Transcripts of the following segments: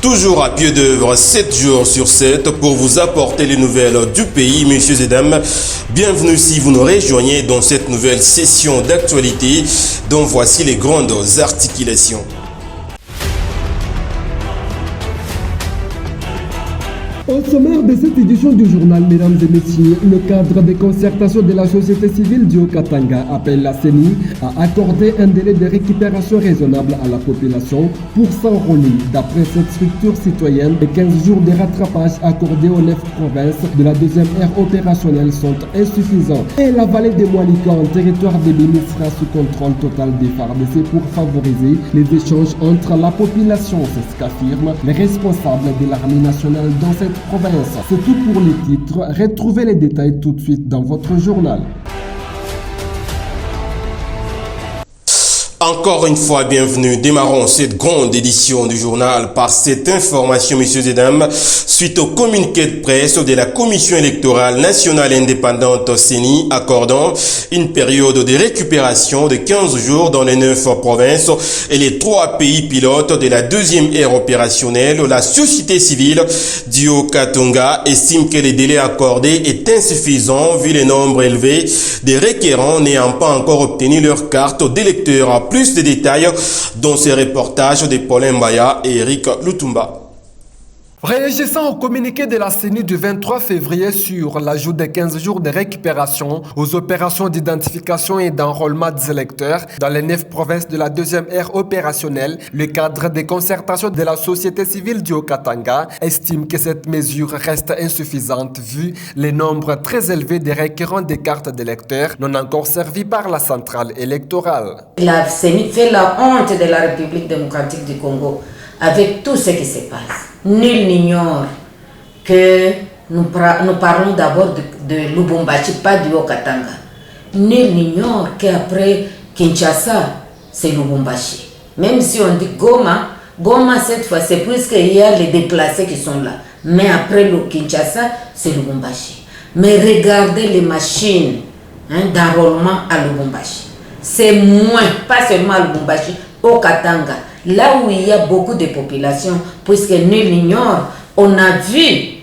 Toujours à pied d'œuvre, 7 jours sur 7, pour vous apporter les nouvelles du pays, messieurs et dames. Bienvenue si vous nous rejoignez dans cette nouvelle session d'actualité, dont voici les grandes articulations. Au sommaire de cette édition du journal, mesdames et messieurs, le cadre de concertation de la société civile du Haut-Katanga appelle la CENI à accorder un délai de récupération raisonnable à la population pour s'enrôler. D'après cette structure citoyenne, les 15 jours de rattrapage accordés aux 9 provinces de la deuxième ère opérationnelle sont insuffisants. Et la vallée de Mwalika en territoire de Béni sera sous contrôle total des FARDC pour favoriser les échanges entre la population, c'est ce qu'affirment les responsables de l'armée nationale dans cette province. C'est tout pour les titres. Retrouvez les détails tout de suite dans votre journal. Encore une fois, bienvenue. Démarrons cette grande édition du journal par cette information, messieurs et dames. Suite au communiqué de presse de la Commission électorale nationale indépendante CENI accordant une période de récupération de 15 jours dans les 9 provinces et les 3 pays pilotes de la deuxième ère opérationnelle, la société civile du Haut-Katanga estime que le délai accordé est insuffisant vu le nombre élevé des requérants n'ayant pas encore obtenu leur carte d'électeur. Plus de détails dans ces reportages de Paulin Mbaya et Eric Lutumba. Réagissant au communiqué de la CENI du 23 février sur l'ajout de 15 jours de récupération aux opérations d'identification et d'enrôlement des électeurs dans les 9 provinces de la deuxième ère opérationnelle, le cadre de concertation de la société civile du Haut-Katanga estime que cette mesure reste insuffisante vu les nombres très élevés des requérants des cartes d'électeurs non encore servis par la centrale électorale. La CENI fait la honte de la République démocratique du Congo avec tout ce qui se passe. Nul n'ignore que nous parlons d'abord de Lubumbashi, pas du Haut-Katanga. Nul n'ignore qu'après Kinshasa, c'est Lubumbashi. Même si on dit Goma, Goma cette fois, c'est puisqu'il y a les déplacés qui sont là. Mais après le Kinshasa, c'est Lubumbashi. Mais regardez les machines d'enrôlement à Lubumbashi. C'est moins, pas seulement à Lubumbashi, au Katanga. Là où il y a beaucoup de population, puisque nul n'ignore, on a vu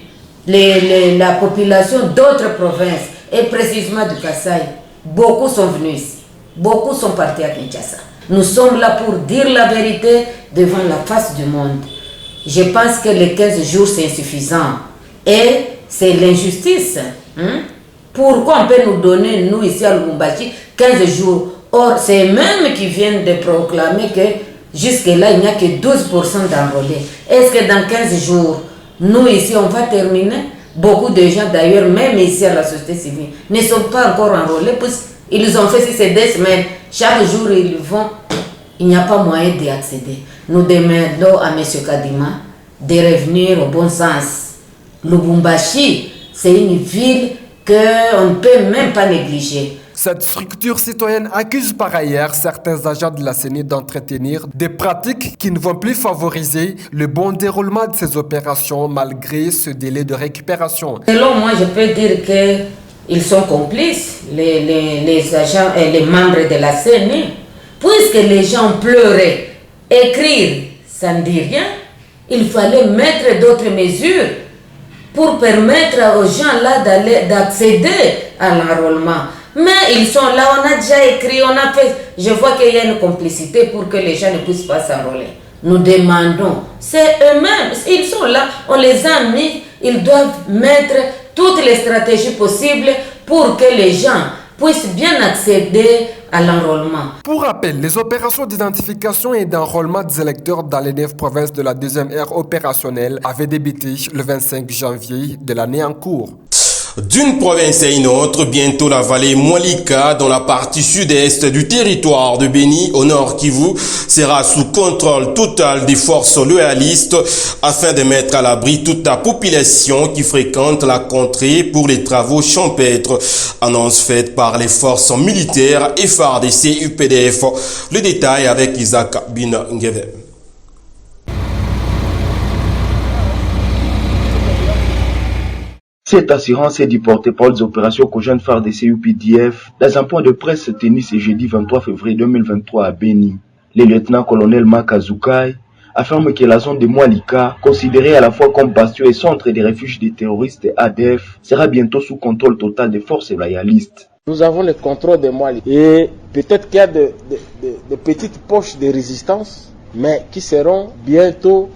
la population d'autres provinces, et précisément du Kasaï. Beaucoup sont venus ici, beaucoup sont partis à Kinshasa. Nous sommes là pour dire la vérité devant la face du monde. Je pense que les 15 jours c'est insuffisant, et c'est l'injustice. Pourquoi on peut nous donner, nous ici à Lubumbashi, 15 jours? Or, c'est eux-mêmes qui viennent de proclamer que jusque-là, il n'y a que 12% d'enrôlés. Est-ce que dans 15 jours, nous ici, on va terminer? Beaucoup de gens d'ailleurs, même ici à la société civile, ne sont pas encore enrôlés puisqu'ils ont fait si c'est 2 semaines. Chaque jour, ils vont. Il n'y a pas moyen d'y accéder. Nous demandons à M. Kadima de revenir au bon sens. Lubumbashi, c'est une ville qu'on ne peut même pas négliger. Cette structure citoyenne accuse par ailleurs certains agents de la CENI d'entretenir des pratiques qui ne vont plus favoriser le bon déroulement de ces opérations malgré ce délai de récupération. Selon moi, je peux dire qu'ils sont complices, les agents et les membres de la CENI, puisque les gens pleuraient. Écrire, ça ne dit rien. Il fallait mettre d'autres mesures pour permettre aux gens là d'accéder à l'enrôlement. Mais ils sont là, on a déjà écrit, on a fait. Je vois qu'il y a une complicité pour que les gens ne puissent pas s'enrôler. Nous demandons, c'est eux-mêmes, ils sont là, on les a mis, ils doivent mettre toutes les stratégies possibles pour que les gens puissent bien accéder à l'enrôlement. Pour rappel, les opérations d'identification et d'enrôlement des électeurs dans les 9 provinces de la deuxième ère opérationnelle avaient débuté le 25 janvier de l'année en cours. D'une province à une autre, bientôt la vallée Mwalika, dans la partie sud-est du territoire de Béni, au nord Kivu, sera sous contrôle total des forces loyalistes afin de mettre à l'abri toute la population qui fréquente la contrée pour les travaux champêtres. Annonce faite par les forces militaires FARDC UPDF. Le détail avec Isaac Bin-Ngeve. Cette assurance est du porte-parole des opérations Cogent FARDC UPDF dans un point de presse tenu ce jeudi 23 février 2023 à Béni. Le lieutenant-colonel Makazoukai affirme que la zone de Moualika, considérée à la fois comme bastion et centre des refuges des terroristes ADF, sera bientôt sous contrôle total des forces loyalistes. Nous avons le contrôle de Moualika et peut-être qu'il y a de petites poches de résistance, mais qui seront bientôt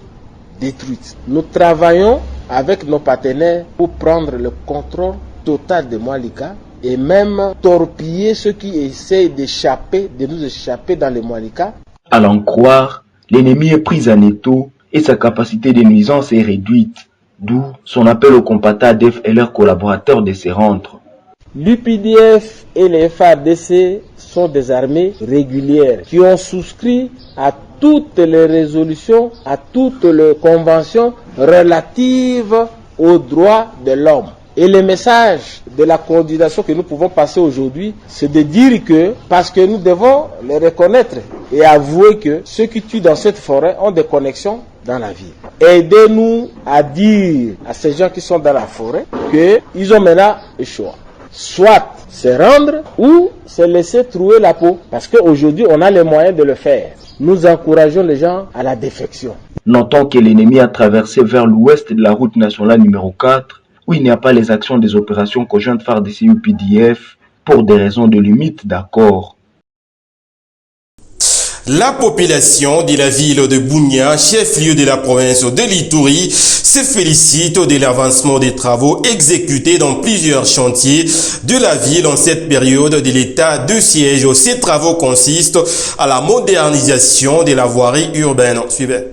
détruites. Nous travaillons avec nos partenaires pour prendre le contrôle total de Moualika et même torpiller ceux qui essayent de nous échapper dans les Moualika. À l'en croire, l'ennemi est pris en étau et sa capacité de nuisance est réduite, d'où son appel aux combattants ADF et leurs collaborateurs de se rendre. L'UPDF et les FARDC sont des armées régulières qui ont souscrit à toutes les résolutions, à toutes les conventions relatives aux droits de l'homme. Et le message de la coordination que nous pouvons passer aujourd'hui, c'est de dire que, parce que nous devons les reconnaître et avouer que ceux qui tuent dans cette forêt ont des connexions dans la ville. Aidez-nous à dire à ces gens qui sont dans la forêt qu'ils ont maintenant le choix. Soit se rendre ou se laisser trouer la peau. Parce qu'aujourd'hui, on a les moyens de le faire. Nous encourageons les gens à la défection. Notons que l'ennemi a traversé vers l'ouest de la route nationale numéro 4, où il n'y a pas les actions des opérations conjointes FARDC et UPDF pour des raisons de limite d'accord. La population de la ville de Bunia, chef-lieu de la province de l'Ituri, se félicite de l'avancement des travaux exécutés dans plusieurs chantiers de la ville en cette période de l'état de siège. Ces travaux consistent à la modernisation de la voirie urbaine. Suivez.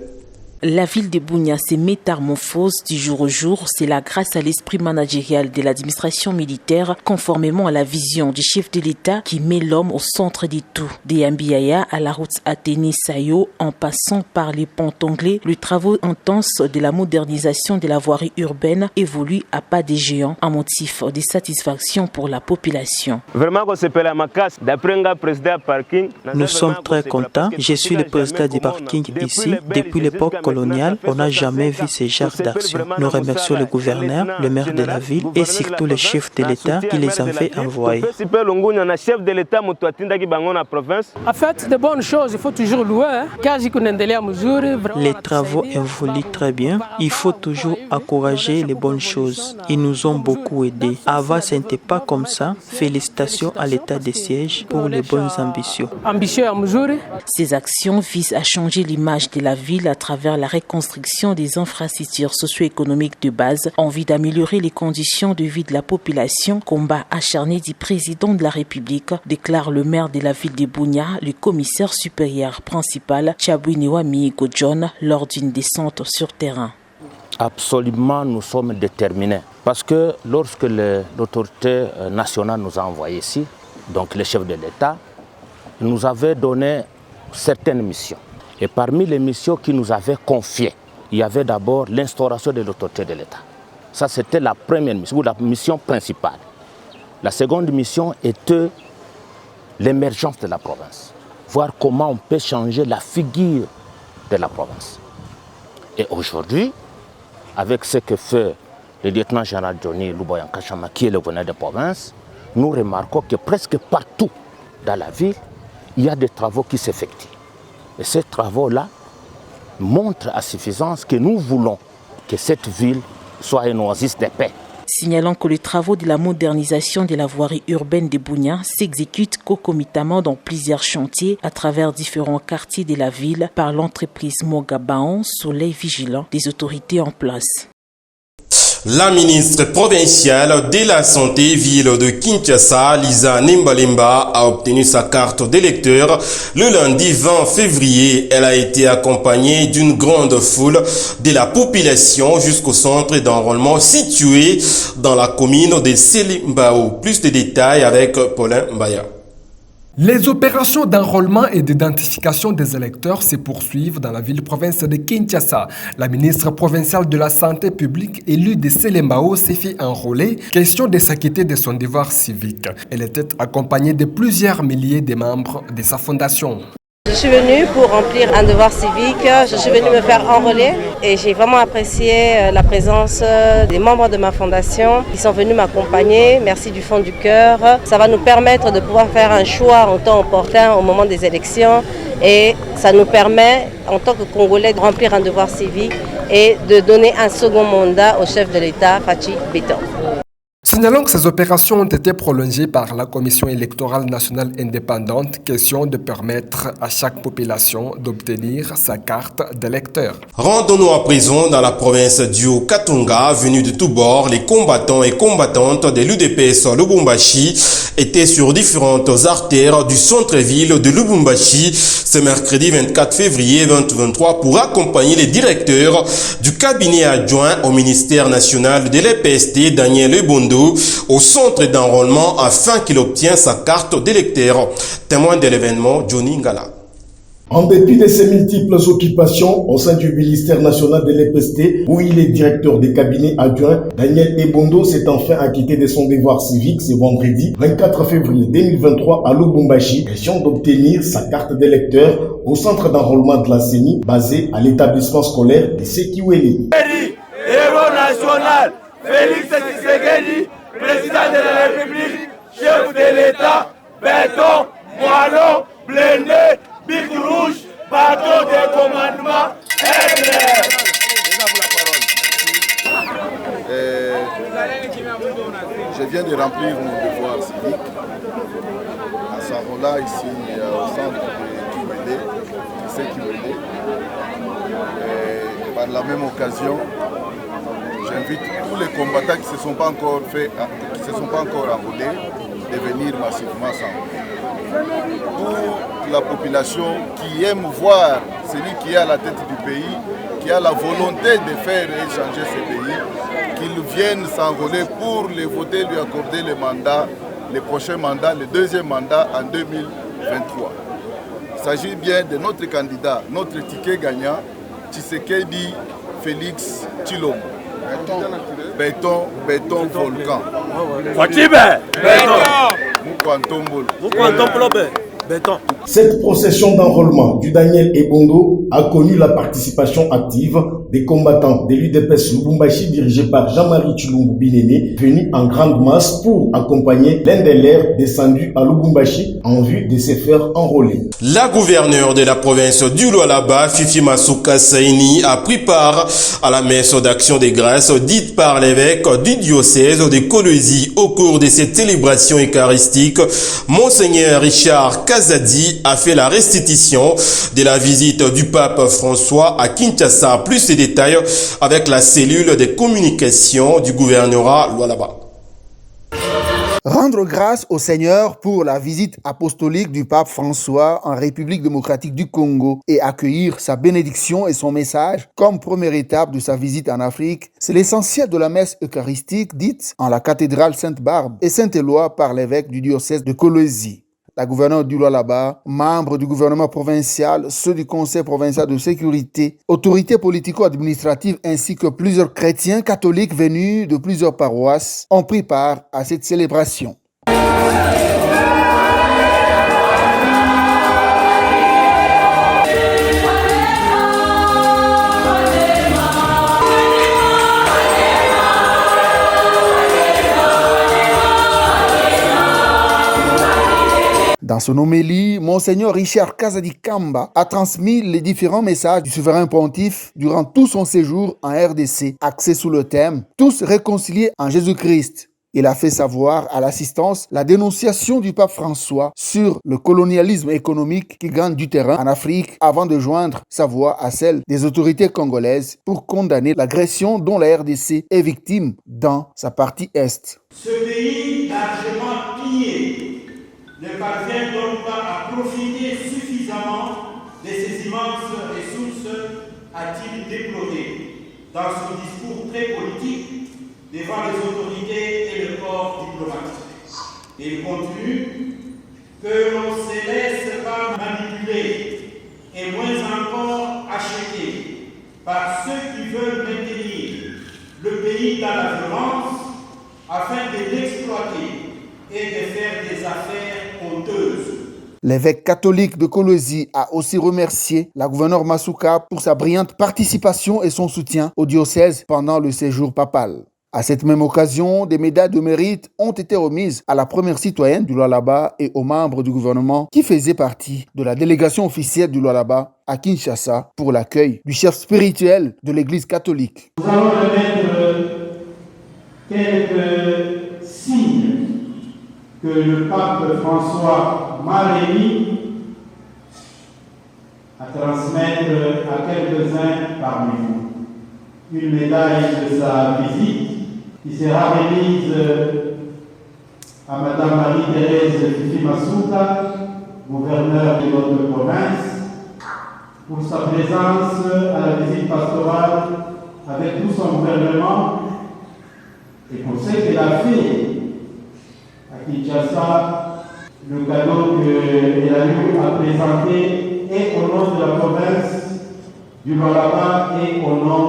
La ville de Bunia se métamorphose du jour au jour. C'est là grâce à l'esprit managérial de l'administration militaire, conformément à la vision du chef de l'État qui met l'homme au centre de tout. De Yambiaya à la route Athénée-Sayo, en passant par les ponts anglais, le travaux intense de la modernisation de la voirie urbaine évolue à pas des géants, un motif de satisfaction pour la population. Nous sommes très contents. Je suis le président du parking ici depuis l'époque coloniale, on n'a jamais vu ce genre d'action. Nous remercions le gouverneur, le maire de la ville et surtout le chef de l'État qui les avait envoyés. En fait, de bonnes choses, il faut toujours louer. Les travaux évoluent très bien. Il faut toujours encourager les bonnes choses. Ils nous ont beaucoup aidés. Avant, ce n'était pas comme ça. Félicitations à l'État de siège pour les bonnes ambitions. Ces actions visent à changer l'image de la ville à travers la reconstruction des infrastructures socio-économiques de base, envie d'améliorer les conditions de vie de la population, combat acharné du président de la République, déclare le maire de la ville de Bunia, le commissaire supérieur principal, Chabwiniwa Miigo John, lors d'une descente sur terrain. Absolument, nous sommes déterminés. Parce que lorsque l'autorité nationale nous a envoyés ici, donc le chef de l'État, nous avait donné certaines missions. Et parmi les missions qu'il nous avait confiées, il y avait d'abord l'instauration de l'autorité de l'État. Ça, c'était la première mission, ou la mission principale. La seconde mission était l'émergence de la province. Voir comment on peut changer la figure de la province. Et aujourd'hui, avec ce que fait le lieutenant-général Johnny Luboyankashama, qui est le gouverneur de province, nous remarquons que presque partout dans la ville, il y a des travaux qui s'effectuent. Et ces travaux-là montrent à suffisance que nous voulons que cette ville soit une oasis de paix. Signalant que les travaux de la modernisation de la voirie urbaine de Bunia s'exécutent concomitamment dans plusieurs chantiers à travers différents quartiers de la ville par l'entreprise Mogabaon, Soleil Vigilant, des autorités en place. La ministre provinciale de la Santé, ville de Kinshasa, Lisa Nimbalemba, a obtenu sa carte d'électeur le lundi 20 février. Elle a été accompagnée d'une grande foule de la population jusqu'au centre d'enrôlement situé dans la commune de Selimbao. Plus de détails avec Paulin Mbaya. Les opérations d'enrôlement et d'identification des électeurs se poursuivent dans la ville-province de Kinshasa. La ministre provinciale de la Santé publique élue de Selembao s'est fait enrôler, question de s'acquitter de son devoir civique. Elle était accompagnée de plusieurs milliers de membres de sa fondation. Je suis venue pour remplir un devoir civique, je suis venue me faire enrôler et j'ai vraiment apprécié la présence des membres de ma fondation qui sont venus m'accompagner. Merci du fond du cœur. Ça va nous permettre de pouvoir faire un choix en temps opportun au moment des élections et ça nous permet en tant que Congolais de remplir un devoir civique et de donner un second mandat au chef de l'État, Fachi Beton. Signalons que ces opérations ont été prolongées par la Commission électorale nationale indépendante, question de permettre à chaque population d'obtenir sa carte d'électeur. Rendons-nous à présent dans la province du Haut-Katanga, venus de tous bords. Les combattants et combattantes de l'UDPS Lubumbashi étaient sur différentes artères du centre-ville de Lubumbashi ce mercredi 24 février 2023 pour accompagner les directeurs du cabinet adjoint au ministère national de l'EPST, Daniel Ebondo, au centre d'enrôlement afin qu'il obtienne sa carte d'électeur. Témoin de l'événement, Johnny Ngala. En dépit de ses multiples occupations au sein du ministère national de l'EPST, où il est directeur des cabinets adjoints, Daniel Ebondo s'est enfin acquitté de son devoir civique ce vendredi 24 février 2023 à Lubumbashi, question d'obtenir sa carte d'électeur au centre d'enrôlement de la CENI basé à l'établissement scolaire de Sekiweli. Héros national, Félix Tshisekedi, président de la République, chef de l'État, béton, moellon, blindé, Big Rouge, bateau de commandement, Je viens de remplir mon devoir civique à Sarola, ici au centre de Kiwele. Par la même occasion, j'invite tous les combattants qui ne se sont pas encore enrôlés de venir massivement s'enrôler. Toute la population qui aime voir celui qui est à la tête du pays, qui a la volonté de faire échanger ce pays, qu'ils viennent s'enrôler pour les voter, lui accorder le mandat, le prochain mandat, le deuxième mandat en 2023. Il s'agit bien de notre candidat, notre ticket gagnant, Tshisekedi Félix Tshilombo. Béton, volcan. Cette procession d'enrôlement du Daniel Ebondo a connu la participation active des combattants de l'UDPS Lubumbashi dirigés par Jean-Marie Tshilombo Binene, venus en grande masse pour accompagner l'un des leurs descendus à Lubumbashi en vue de se faire enrôler. La gouverneure de la province du Lualaba, Fifi Masuka Saini, a pris part à la messe d'action des grâces dite par l'évêque du diocèse de Kolwezi. Au cours de cette célébration eucharistique, Monseigneur Richard Kazadi a fait la restitution de la visite du pape François à Kinshasa. Plus de détails avec la cellule de communication du gouvernorat Lualaba. Rendre grâce au Seigneur pour la visite apostolique du pape François en République démocratique du Congo et accueillir sa bénédiction et son message comme première étape de sa visite en Afrique, c'est l'essentiel de la messe eucharistique dite en la cathédrale Sainte-Barbe et Saint-Éloi par l'évêque du diocèse de Kolwezi. La gouverneure du Lualaba, membres du gouvernement provincial, ceux du Conseil provincial de sécurité, autorités politico-administratives ainsi que plusieurs chrétiens catholiques venus de plusieurs paroisses ont pris part à cette célébration. Dans son homélie, Monseigneur Richard Kazadi Kamba a transmis les différents messages du souverain pontife durant tout son séjour en RDC, axé sous le thème « Tous réconciliés en Jésus-Christ ». Il a fait savoir à l'assistance la dénonciation du pape François sur le colonialisme économique qui gagne du terrain en Afrique avant de joindre sa voix à celle des autorités congolaises pour condamner l'agression dont la RDC est victime dans sa partie Est. Ce pays largement pillé ne parvient donc pas à profiter suffisamment de ces immenses ressources, a-t-il déploré dans son discours très politique devant les autorités et le corps diplomatique. Il continue que l'on ne se laisse pas manipuler et moins encore acheter par ceux qui veulent maintenir le pays dans la violence afin de l'exploiter et de faire des affaires honteuses. L'évêque catholique de Kolwezi a aussi remercié la gouverneure Masuka pour sa brillante participation et son soutien au diocèse pendant le séjour papal. À cette même occasion, des médailles de mérite ont été remises à la première citoyenne du Lualaba et aux membres du gouvernement qui faisaient partie de la délégation officielle du Lualaba à Kinshasa pour l'accueil du chef spirituel de l'Église catholique. Nous allons remettre quelques signes que le pape François m'a remis à transmettre à quelques-uns parmi vous. Une médaille de sa visite qui sera remise à Madame Marie-Thérèse Fifi Masuka, gouverneure de notre province, pour sa présence à la visite pastorale avec tout son gouvernement et pour ce qu'elle a fait à Kinshasa, le cadeau qu'elle a eu à présenter et au nom de la province du Lualaba et au nom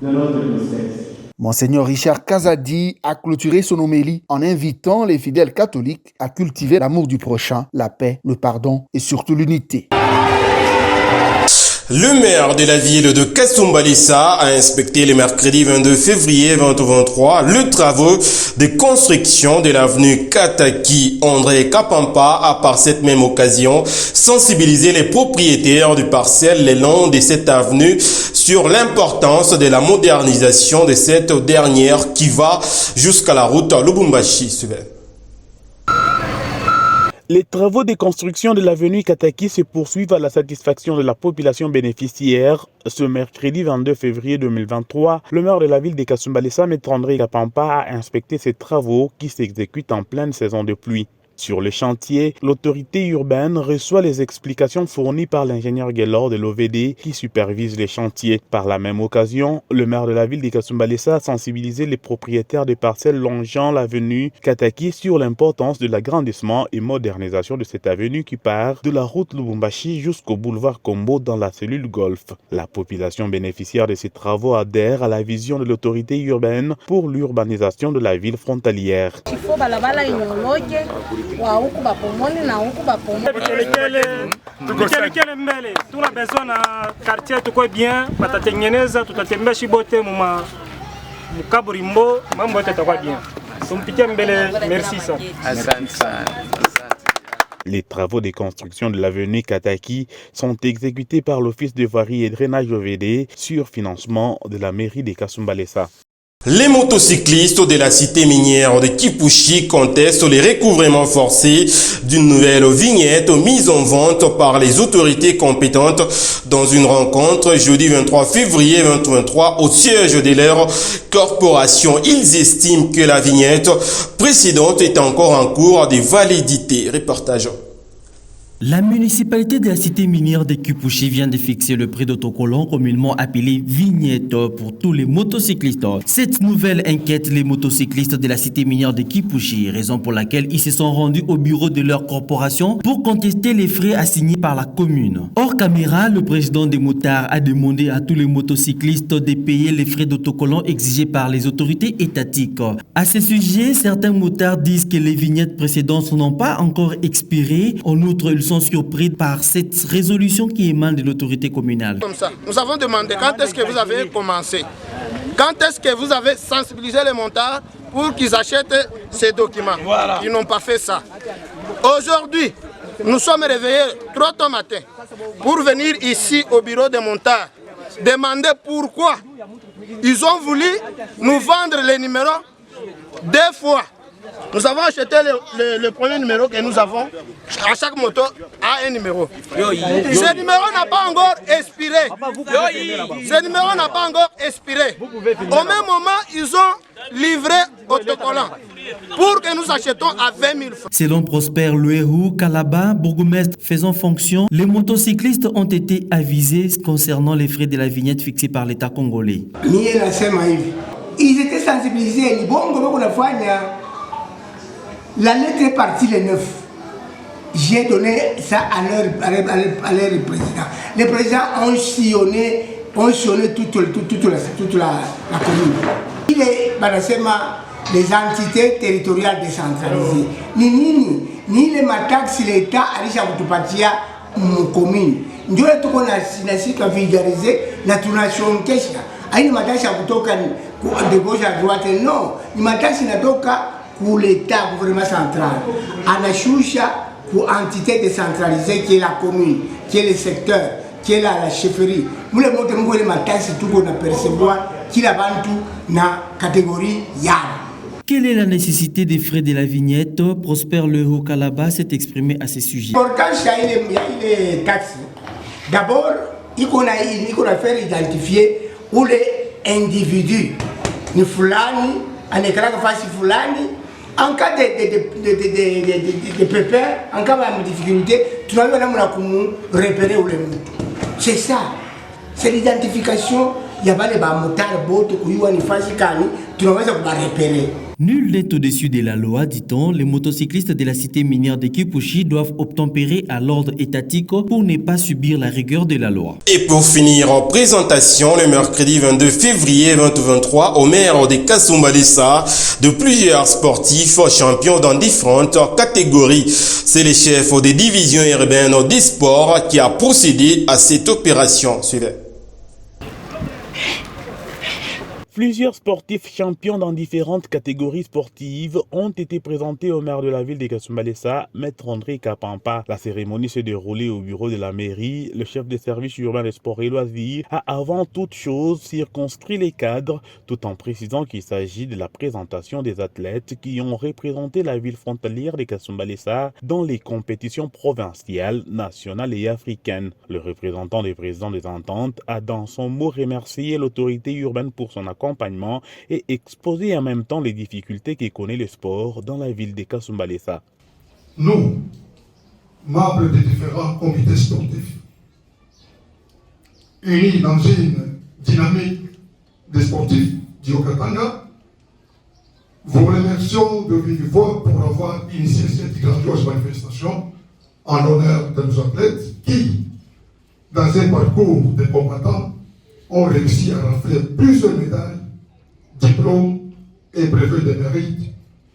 de notre diocèse. Monseigneur Richard Kazadi a clôturé son homélie en invitant les fidèles catholiques à cultiver l'amour du prochain, la paix, le pardon et surtout l'unité. Le maire de la ville de Kasumbalesa a inspecté le mercredi 22 février 2023 le travaux de construction de l'avenue Kataki. André Kapampa a par cette même occasion sensibilisé les propriétaires du parcelle le long de cette avenue sur l'importance de la modernisation de cette dernière qui va jusqu'à la route Lubumbashi. Les travaux de construction de l'avenue Kataki se poursuivent à la satisfaction de la population bénéficiaire. Ce mercredi 22 février 2023, le maire de la ville de Kasumbalesa, M. André Kapampa, a inspecté ces travaux qui s'exécutent en pleine saison de pluie. Sur le chantier, l'autorité urbaine reçoit les explications fournies par l'ingénieur Guélor de l'OVD qui supervise les chantiers. Par la même occasion, le maire de la ville de Kasumbalesa a sensibilisé les propriétaires des parcelles longeant l'avenue Kataki sur l'importance de l'agrandissement et modernisation de cette avenue qui part de la route Lubumbashi jusqu'au boulevard Kombo dans la cellule Golf. La population bénéficiaire de ces travaux adhère à la vision de l'autorité urbaine pour l'urbanisation de la ville frontalière. wa huku bapomoni na huku bapomoni mbele tuna besoin na quartier tuko bien batatengeneza tutatembea shibote muma mkaburimbo mambo yote yatakuwa bien tumpitie mbele. Merci sana. Asante sana. Les travaux de construction de l'avenue Kataki sont exécutés par l'Office de voirie et drainage OVD sur financement de la mairie de Kasumbalesa. Les motocyclistes de la cité minière de Kipushi contestent les recouvrements forcés d'une nouvelle vignette mise en vente par les autorités compétentes dans une rencontre jeudi 23 février 2023 au siège de leur corporation. Ils estiment que la vignette précédente est encore en cours de validité. Reportage. La municipalité de la cité minière de Kipushi vient de fixer le prix d'autocollant communément appelé vignette pour tous les motocyclistes. Cette nouvelle inquiète les motocyclistes de la cité minière de Kipushi, raison pour laquelle ils se sont rendus au bureau de leur corporation pour contester les frais assignés par la commune. Hors caméra, le président des motards a demandé à tous les motocyclistes de payer les frais d'autocollant exigés par les autorités étatiques. À ce sujet, certains motards disent que les vignettes précédentes n'ont pas encore expiré. En outre, ils sont surpris par cette résolution qui émane de l'autorité communale. Comme ça, nous avons demandé quand est-ce que vous avez commencé, quand est-ce que vous avez sensibilisé les montards pour qu'ils achètent ces documents. Voilà. Ils n'ont pas fait ça. Aujourd'hui, nous sommes réveillés 3 heures matin pour venir ici au bureau des montards demander pourquoi ils ont voulu nous vendre les numéros 2 fois. Nous avons acheté le premier numéro que nous avons. À chaque moto a un numéro. Ce numéro n'a pas encore expiré. Ce numéro n'a pas encore expiré. Au même moment, ils ont livré autocollant pour que nous achetons à 20 000 francs. Selon Prosper Louehou Kalaba, bourgmestre faisant fonction, les motocyclistes ont été avisés concernant les frais de la vignette fixés par l'État congolais. Ils étaient sensibilisés. La lettre est partie le 9. J'ai donné ça à leur président. Les présidents ont sillonné toute la commune. Il est les entités territoriales décentralisées. ni le mataxi l'État alisha kutupatia commune. Ndio tuko na sika vulgariser na tunashongesha. Haina mataxi ya kutoka de gauche à droite, non. Ni mataxi inatoka ku l'État, gouvernement central. Anashusha ku entité décentralisée qui est la commune, qui est le secteur, qui est la chefferie. Mule mote mungu ile mataxi tuko na percevoir kila bantu na catégorie yao. Quelle est la nécessité des frais de la vignette? Prosper Le Haut-Kalaba s'est exprimé à ce sujet. L'importance il y a les taxes. D'abord, il faut faire identifier où les individus, ni fulani, en écran face fulani, en cas de pépins, en cas de difficulté, tu vas repérer où les mots. C'est ça. C'est l'identification. Il y a pas de motards, bottes, couillons, ni face cani, tu vas repérer. Nul n'est au-dessus de la loi, dit-on. Les motocyclistes de la cité minière de Kipushi doivent obtempérer à l'ordre étatique pour ne pas subir la rigueur de la loi. Et pour finir en présentation, le mercredi 22 février 2023, au maire de Kasumbalesa, de plusieurs sportifs champions dans différentes catégories. C'est le chef des divisions urbaines des sports qui a procédé à cette opération. Suivez. Plusieurs sportifs champions dans différentes catégories sportives ont été présentés au maire de la ville de Kasumbalesa, Maître André Kapampa. La cérémonie s'est déroulée au bureau de la mairie. Le chef des services urbains des sports et loisirs a avant toute chose circonscrit les cadres, tout en précisant qu'il s'agit de la présentation des athlètes qui ont représenté la ville frontalière de Kasumbalesa dans les compétitions provinciales, nationales et africaines. Le représentant des présidents des ententes a dans son mot remercié l'autorité urbaine pour son accompagnement et exposer en même temps les difficultés que connaît le sport dans la ville de Kasumbalesa. Nous, membres des différents comités sportifs, unis dans une dynamique des sportifs du Haut-Katanga, vous remercions de vive voix pour avoir initié cette grandiose manifestation en l'honneur de nos athlètes qui, dans un parcours de combattants, ont réussi à rafler plusieurs médailles, diplômes et brevets de mérite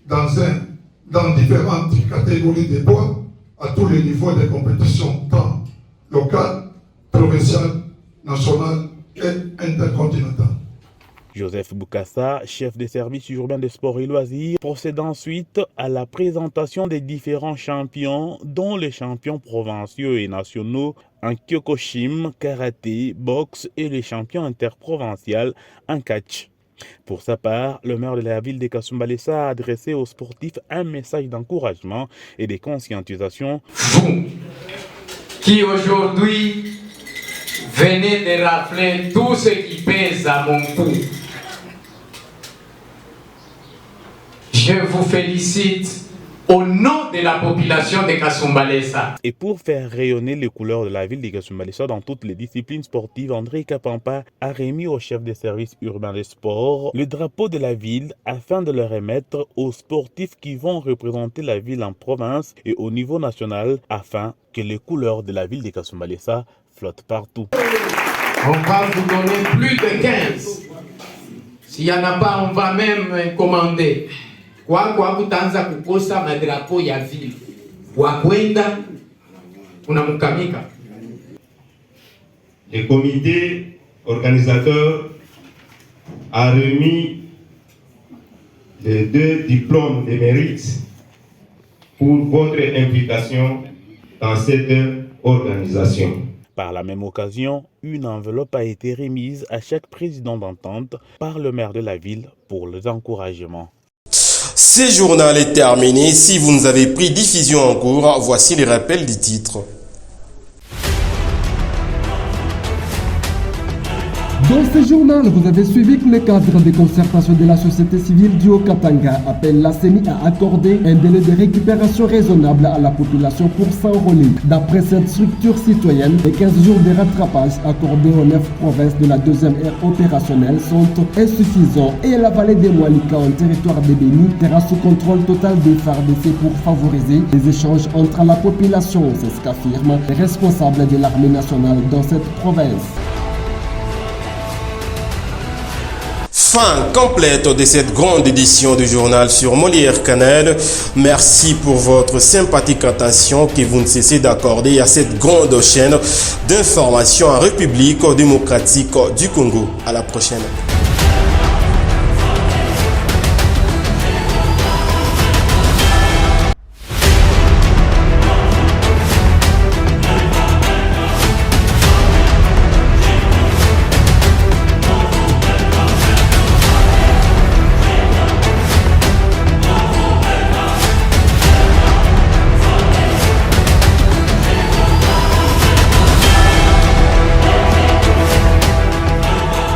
dans différentes catégories de poids à tous les niveaux de compétition, tant locales, provinciales, nationales et intercontinentales. Joseph Boukassa, chef des services urbains des sports et loisirs, procède ensuite à la présentation des différents champions, dont les champions provinciaux et nationaux en Kyokushin, karaté, boxe et les champions interprovinciaux en catch. Pour sa part, le maire de la ville de Kasumbalesa a adressé aux sportifs un message d'encouragement et de conscientisation. Vous, qui aujourd'hui venez de rafler tout ce qui pèse à mon cou, je vous félicite au nom de la population de Kasumbalesa. Et pour faire rayonner les couleurs de la ville de Kasumbalesa dans toutes les disciplines sportives, André Kapampa a remis au chef des services urbains des sports le drapeau de la ville afin de le remettre aux sportifs qui vont représenter la ville en province et au niveau national afin que les couleurs de la ville de Kasumbalesa flottent partout. On va vous donner plus de 15. S'il n'y en a pas, on va même commander. Kwa kutanza kukosa madrapo ya vile wakwenda unamukamika. Le comité organisateur a remis les 2 diplômes de mérite pour votre implication dans cette organisation. Par la même occasion, une enveloppe a été remise à chaque président d'entente par le maire de la ville pour les encouragements. Ce journal est terminé. Si vous nous avez pris diffusion en cours, voici les rappels du titre. Dans ce journal, vous avez suivi que le cadre de concertation de la société civile du Haut-Katanga appelle la CENI à accorder un délai de récupération raisonnable à la population pour s'enrôler. D'après cette structure citoyenne, les 15 jours de rattrapage accordés aux 9 provinces de la deuxième ère opérationnelle sont insuffisants et la vallée des Moualika en territoire de Béni sera sous contrôle total des FARDC pour favoriser les échanges entre la population, c'est ce qu'affirment les responsables de l'armée nationale dans cette province. Fin complète de cette grande édition du journal sur Molière Canal. Merci pour votre sympathique attention que vous ne cessez d'accorder à cette grande chaîne d'information en République démocratique du Congo. À la prochaine.